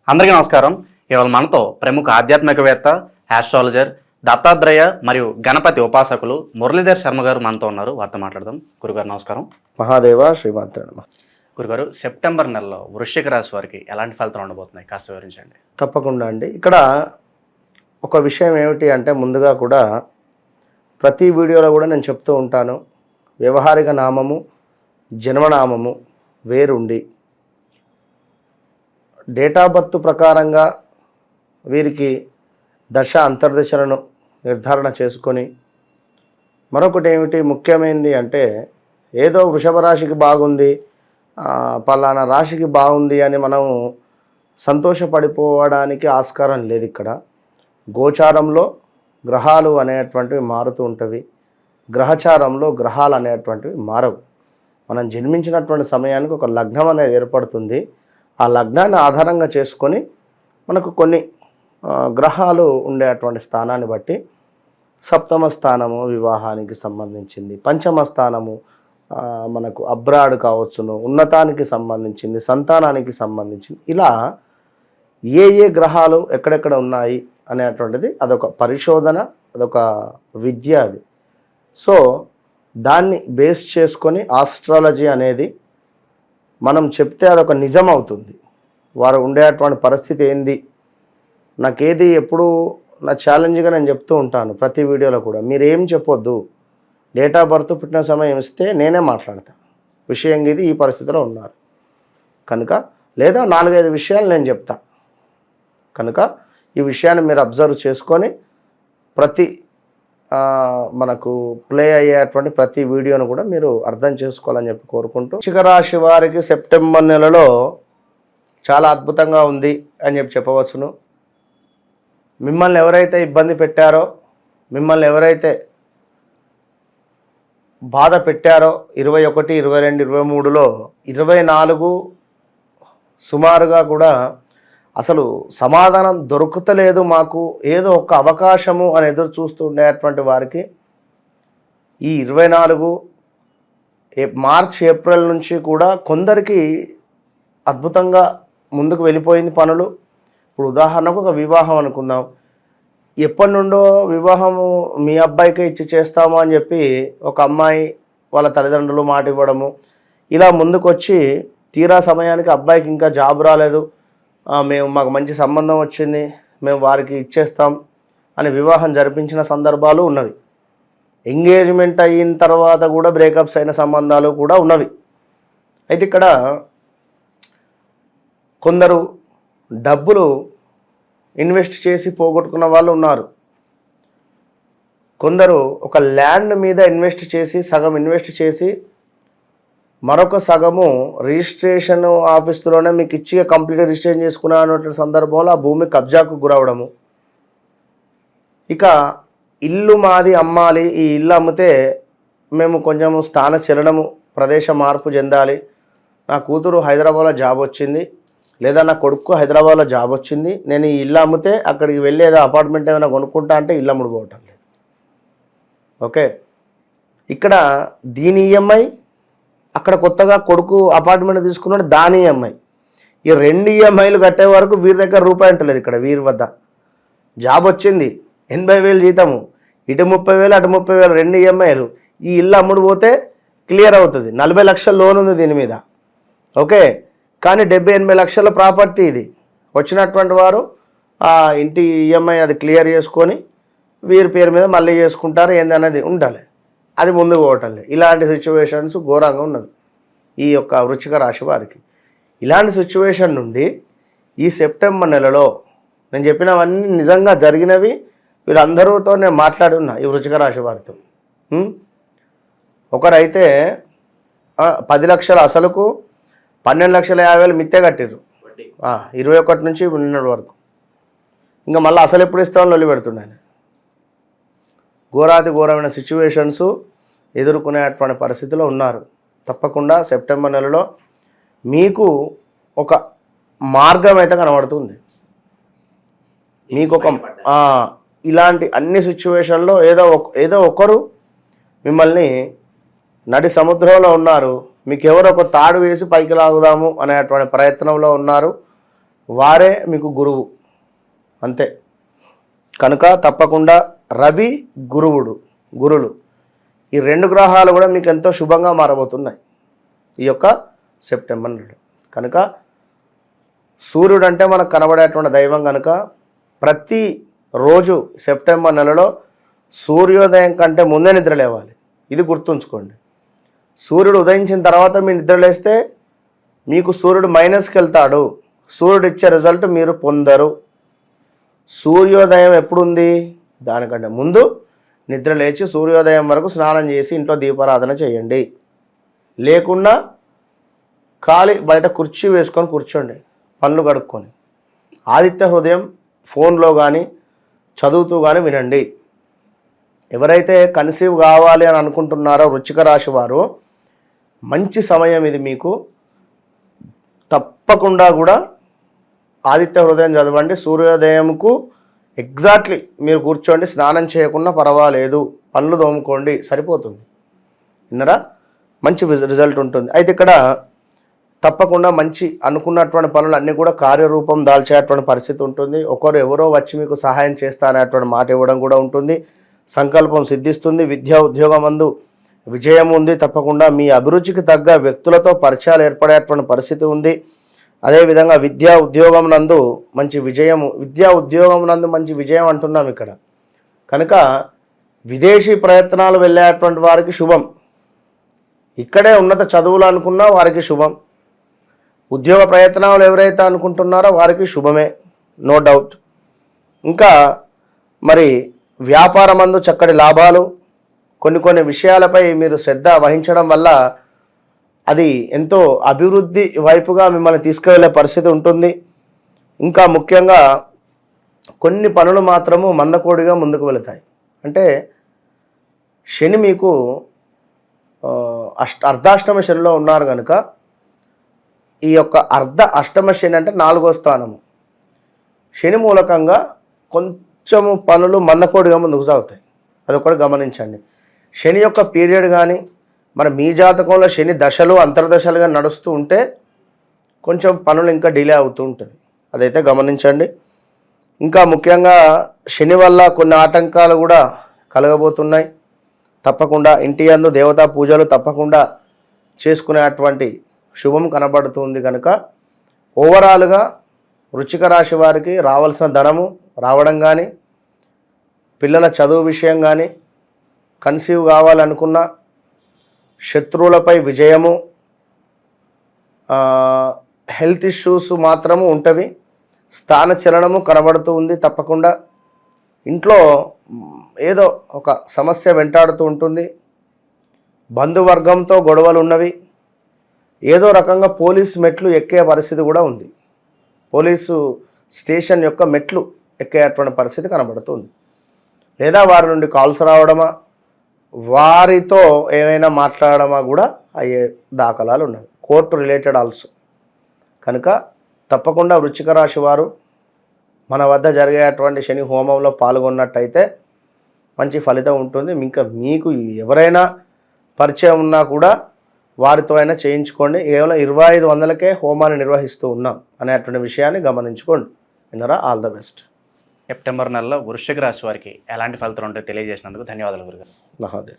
అందరికీ నమస్కారం. ఇవాళ మనతో ప్రముఖ ఆధ్యాత్మికవేత్త, ఆస్ట్రాలజర్, దత్తాత్రేయ మరియు గణపతి ఉపాసకులు మురళీధర్ శర్మ గారు మనతో ఉన్నారు. వారితో మాట్లాడదాం. గురుగారు నమస్కారం. మహాదేవ శ్రీమాత్రే నమః. గురుగారు, సెప్టెంబర్ నెలలో వృశ్చిక రాశి వారికి ఎలాంటి ఫలితాలు ఉండబోతున్నాయి కాస్త వివరించండి. తప్పకుండా అండి. ఇక్కడ ఒక విషయం ఏమిటి అంటే, ముందుగా కూడా ప్రతి వీడియోలో కూడా నేను చెప్తూ ఉంటాను, వ్యవహారిక నామము జన్మనామము వేరుండి డేట్ ఆఫ్ బర్త్ ప్రకారంగా వీరికి దశ అంతర్దశలను నిర్ధారణ చేసుకొని, మరొకటి ఏమిటి ముఖ్యమైనది అంటే, ఏదో వృషభ రాశికి బాగుంది, పలానా రాశికి బాగుంది అని మనం సంతోషపడిపోవడానికి ఆస్కారం లేదు. ఇక్కడ గోచారంలో గ్రహాలు అనేటువంటివి మారుతూ ఉంటవి, గ్రహచారంలో గ్రహాలు అనేటువంటివి మారవు. మనం జన్మించినటువంటి సమయానికి ఒక లగ్నం అనేది ఏర్పడుతుంది. ఆ లగ్నాన్ని ఆధారంగా చేసుకొని మనకు కొన్ని గ్రహాలు ఉండేటువంటి స్థానాన్ని బట్టి, సప్తమ స్థానము వివాహానికి సంబంధించింది, పంచమ స్థానము మనకు అబ్రాడ్ కావచ్చును, ఉన్నతానికి సంబంధించింది, సంతానానికి సంబంధించింది, ఇలా ఏ ఏ గ్రహాలు ఎక్కడెక్కడ ఉన్నాయి అనేటువంటిది అదొక పరిశోధన, అదొక విద్య అది. సో దాన్ని బేస్ చేసుకొని ఆస్ట్రాలజీ అనేది మనం చెప్తే అదొక నిజం అవుతుంది. వారు ఉండేటువంటి పరిస్థితి ఏంది, నాకేది ఎప్పుడు నా ఛాలెంజ్గా నేను చెప్తూ ఉంటాను ప్రతి వీడియోలో కూడా, మీరేం చెప్పొద్దు, డేట్ ఆఫ్ బర్త్ పుట్టిన సమయం ఇస్తే నేనే మాట్లాడతా, విషయం ఇది ఈ పరిస్థితిలో ఉన్నారు కనుక, లేదా 4-5 విషయాలు నేను చెప్తా కనుక, ఈ విషయాన్ని మీరు అబ్జర్వ్ చేసుకొని ప్రతి మనకు ప్లే అయ్యేటువంటి ప్రతి వీడియోను కూడా మీరు అర్థం చేసుకోవాలని చెప్పి కోరుకుంటూ, వృశ్చిక రాశి వారికి సెప్టెంబర్ నెలలో చాలా అద్భుతంగా ఉంది అని చెప్పి చెప్పవచ్చును. మిమ్మల్ని ఎవరైతే ఇబ్బంది పెట్టారో, మిమ్మల్ని ఎవరైతే బాధ పెట్టారో 21, 22, 23లో 24 సుమారుగా కూడా అసలు సమాధానం దొరుకుతలేదు మాకు, ఏదో ఒక అవకాశము అని ఎదురు చూస్తూ ఉండేటువంటి వారికి ఈ 24 మార్చ్, ఏప్రిల్ నుంచి కూడా కొందరికి అద్భుతంగా ముందుకు వెళ్ళిపోయింది పనులు. ఇప్పుడు ఉదాహరణకు ఒక వివాహం అనుకుందాం, ఎప్పటి నుండో వివాహము మీ అబ్బాయికే ఇచ్చి చేస్తాము అని చెప్పి ఒక అమ్మాయి వాళ్ళ తల్లిదండ్రులు మాట ఇవ్వడము, ఇలా ముందుకొచ్చి తీరా సమయానికి అబ్బాయికి ఇంకా జాబ్ రాలేదు, మాకు మంచి సంబంధం వచ్చింది, మేము వారికి ఇచ్చేస్తాం అని వివాహం జరిపించిన సందర్భాలు ఉన్నవి. ఎంగేజ్మెంట్ అయిన తర్వాత కూడా బ్రేకప్స్ అయిన సంబంధాలు కూడా ఉన్నవి. అయితే ఇక్కడ కొందరు డబ్బులు ఇన్వెస్ట్ చేసి పోగొట్టుకున్న వాళ్ళు ఉన్నారు. కొందరు ఒక ల్యాండ్ మీద ఇన్వెస్ట్ చేసి, సగం ఇన్వెస్ట్ చేసి మరొక సగము రిజిస్ట్రేషన్ ఆఫీసులోనే మీకు ఇచ్చి కంప్లీట్ రిజిస్ట్రేషన్ చేసుకున్నా అనే సందర్భంలో ఆ భూమి కబ్జాకు గురవడము. ఇక ఇల్లు మాది అమ్మాలి, ఈ ఇల్లు అమ్మితే మేము కొంచెము స్థాన చలనము, ప్రదేశ మార్పు చెందాలి, నా కూతురు హైదరాబాద్లో జాబ్ వచ్చింది, లేదా నా కొడుకు హైదరాబాద్లో జాబ్ వచ్చింది, నేను ఈ ఇల్లు అమ్మితే అక్కడికి వెళ్ళి ఏదో అపార్ట్మెంట్ ఏమైనా కొనుక్కుంటా అంటే ఇల్లు అమ్ముడుపోవటం లేదు. ఓకే, ఇక్కడ దీని ఈఎంఐ, అక్కడ కొత్తగా కొడుకు అపార్ట్మెంట్ తీసుకున్నాడు దాని ఈఎంఐ, ఈ 2 ఈఎంఐలు కట్టే వరకు వీరి దగ్గర రూపాయి అంటలేదు. ఇక్కడ వీరి వద్ద జాబ్ వచ్చింది, 80,000 జీతము, ఇటు 30,000 అటు 30,000, 2 ఈఎంఐలు, ఈ ఇల్లు అమ్ముడు పోతే క్లియర్ అవుతుంది. 40 లక్షల లోన్ ఉంది దీని మీద. ఓకే, కానీ 70-80 లక్షల ప్రాపర్టీ ఇది. వచ్చినటువంటి వారు ఆ ఇంటి ఈఎంఐ అది క్లియర్ చేసుకొని వీరి పేరు మీద మళ్ళీ చేసుకుంటారు, ఏందనేది ఉండాలి, అది ముందుకు పోవటం లేదు. ఇలాంటి సిచ్యువేషన్స్ ఘోరంగా ఉన్నవి ఈ యొక్క వృశ్చిక రాశి వారికి. ఇలాంటి సిచ్యువేషన్ నుండి ఈ సెప్టెంబర్ నెలలో నేను చెప్పినవన్నీ నిజంగా జరిగినవి, వీళ్ళందరితో నేను మాట్లాడి ఉన్నా ఈ వృశ్చిక రాశి వారితో. ఒకరైతే 10 లక్షల అసలుకు 12,50,000 మిత్తే కట్టిర్రు, 21 నుంచి నిన్నటి వరకు. ఇంకా మళ్ళీ అసలు ఎప్పుడు ఇస్తామని లొల్లి పెడుతున్నాను. ఘోరాతి ఘోరమైన సిచ్యువేషన్స్ ఎదుర్కొనేటువంటి పరిస్థితిలో ఉన్నారు. తప్పకుండా సెప్టెంబర్ నెలలో మీకు ఒక మార్గం అయితే కనబడుతుంది. మీకు ఒక ఇలాంటి అన్ని సిచ్యువేషన్లో ఏదో ఒకరు మిమ్మల్ని నడి సముద్రంలో ఉన్నారు, మీకు ఎవరో ఒక తాడు వేసి పైకి లాగుదాము అనేటువంటి ప్రయత్నంలో ఉన్నారు. వారే మీకు గురువు, అంతే. కనుక తప్పకుండా రవి గురులు ఈ 2 గ్రహాలు కూడా మీకు ఎంతో శుభంగా మారబోతున్నాయి ఈ యొక్క సెప్టెంబర్ నెలలో. కనుక సూర్యుడు అంటే మనకు కనబడేటువంటి దైవం కనుక ప్రతి రోజు సెప్టెంబర్ నెలలో సూర్యోదయం కంటే ముందే నిద్ర లేవాలి. ఇది గుర్తుంచుకోండి. సూర్యుడు ఉదయించిన తర్వాత మీరు నిద్రలేస్తే మీకు సూర్యుడు మైనస్కి వెళ్తాడు. సూర్యుడు ఇచ్చే రిజల్ట్ మీరు పొందరు. సూర్యోదయం ఎప్పుడు ఉంది? దానికంటే ముందు నిద్ర లేచి సూర్యోదయం వరకు స్నానం చేసి ఇంట్లో దీపారాధన చేయండి. లేకుండా ఖాళీ బయట కుర్చీ వేసుకొని కూర్చోండి, పళ్ళు కడుక్కొని. ఆదిత్య హృదయం ఫోన్లో కానీ చదువుతూ కానీ వినండి. ఎవరైతే కన్సీవ్ కావాలి అని అనుకుంటున్నారో వృశ్చిక రాశి వారు, మంచి సమయం ఇది మీకు. తప్పకుండా కూడా ఆదిత్య హృదయం చదవండి. సూర్యోదయంకు ఎగ్జాక్ట్లీ మీరు కూర్చోండి, స్నానం చేయకుండా పర్వాలేదు, పళ్ళు తోముకోండి, సరిపోతుంది. విన్నరా? మంచి రిజల్ట్ ఉంటుంది. అయితే ఇక్కడ తప్పకుండా మంచి అనుకున్నటువంటి పనులు అన్నీ కూడా కార్యరూపం దాల్చేటువంటి పరిస్థితి ఉంటుంది. ఎవరో వచ్చి మీకు సహాయం చేస్తారనేటువంటి మాట ఇవ్వడం కూడా ఉంటుంది. సంకల్పం సిద్ధిస్తుంది. విద్యా ఉద్యోగం అందు విజయం ఉంది. తప్పకుండా మీ అభిరుచికి తగ్గ వ్యక్తులతో పరిచయాలు ఏర్పడేటువంటి పరిస్థితి ఉంది. అదేవిధంగా విద్యా ఉద్యోగం నందు మంచి విజయం అంటున్నాం ఇక్కడ. కనుక విదేశీ ప్రయత్నాలు వెళ్ళేటువంటి వారికి శుభం. ఇక్కడే ఉన్నత చదువులు అనుకున్నా వారికి శుభం. ఉద్యోగ ప్రయత్నాలు ఎవరైతే అనుకుంటున్నారో వారికి శుభమే, నో డౌట్. ఇంకా మరి వ్యాపారమందు చక్కటి లాభాలు, కొన్ని విషయాలపై మీరు శ్రద్ధ వహించడం వల్ల అది ఎంతో అభివృద్ధి వైపుగా మిమ్మల్ని తీసుకువెళ్ళే పరిస్థితి ఉంటుంది. ఇంకా ముఖ్యంగా కొన్ని పనులు మాత్రము మందకోడిగా ముందుకు వెళతాయి. అంటే శని మీకు అర్ధాష్టమ శనిలో ఉన్నారు కనుక ఈ యొక్క అష్టమ శని అంటే 4వ స్థానము. శని మూలకంగా కొంచెము పనులు మందకోడిగా ముందుకు సాగుతాయి. అదొకటి గమనించండి. శని యొక్క పీరియడ్ కానీ మరి మీ జాతకంలో శని దశలు అంతర్దశలుగా నడుస్తూ ఉంటే కొంచెం పనులు ఇంకా డిలే అవుతూ ఉంటుంది. అదైతే గమనించండి. ఇంకా ముఖ్యంగా శని వల్ల కొన్ని ఆటంకాలు కూడా కలగబోతున్నాయి. తప్పకుండా ఇంటి యందు దేవతా పూజలు తప్పకుండా చేసుకునేటువంటి శుభం కనబడుతుంది. కనుక ఓవరాల్గా వృశ్చిక రాశి వారికి రావాల్సిన ధనము రావడం కానీ, పిల్లల చదువు విషయం కానీ, కన్సీవ్ కావాలనుకున్న శత్రువులపై విజయము, హెల్త్ ఇష్యూస్ మాత్రము ఉంటవి. స్థానచలనము కనబడుతూ ఉంది. తప్పకుండా ఇంట్లో ఏదో ఒక సమస్య వెంటాడుతూ ఉంటుంది. బంధువర్గంతో గొడవలు ఉన్నవి. ఏదో రకంగా పోలీసు మెట్లు ఎక్కే పరిస్థితి కూడా ఉంది. పోలీసు స్టేషన్ యొక్క మెట్లు ఎక్కేటువంటి పరిస్థితి కనబడుతుంది. లేదా వారి నుండి కాల్స్ రావడమా, వారితో ఏమైనా మాట్లాడడమా కూడా అయ్యే దాఖలాలు ఉన్నాయి. Court related also. కనుక తప్పకుండా వృశ్చిక రాశి వారు మన వద్ద జరిగేటువంటి శని హోమంలో పాల్గొన్నట్టయితే మంచి ఫలితం ఉంటుంది. ఇంకా మీకు ఎవరైనా పరిచయం ఉన్నా కూడా వారితో అయినా చేయించుకోండి. కేవలం 2500కే హోమాన్ని నిర్వహిస్తూ ఉన్నాం అనేటువంటి విషయాన్ని గమనించుకోండి. విన్నరా? All the best. సెప్టెంబర్ నెలలో వృశ్చిక రాశి వారికి ఎలాంటి ఫలితాలు ఉంటాయో తెలియజేసినందుకు ధన్యవాదాలు గురుగారు. మహాదేవ్.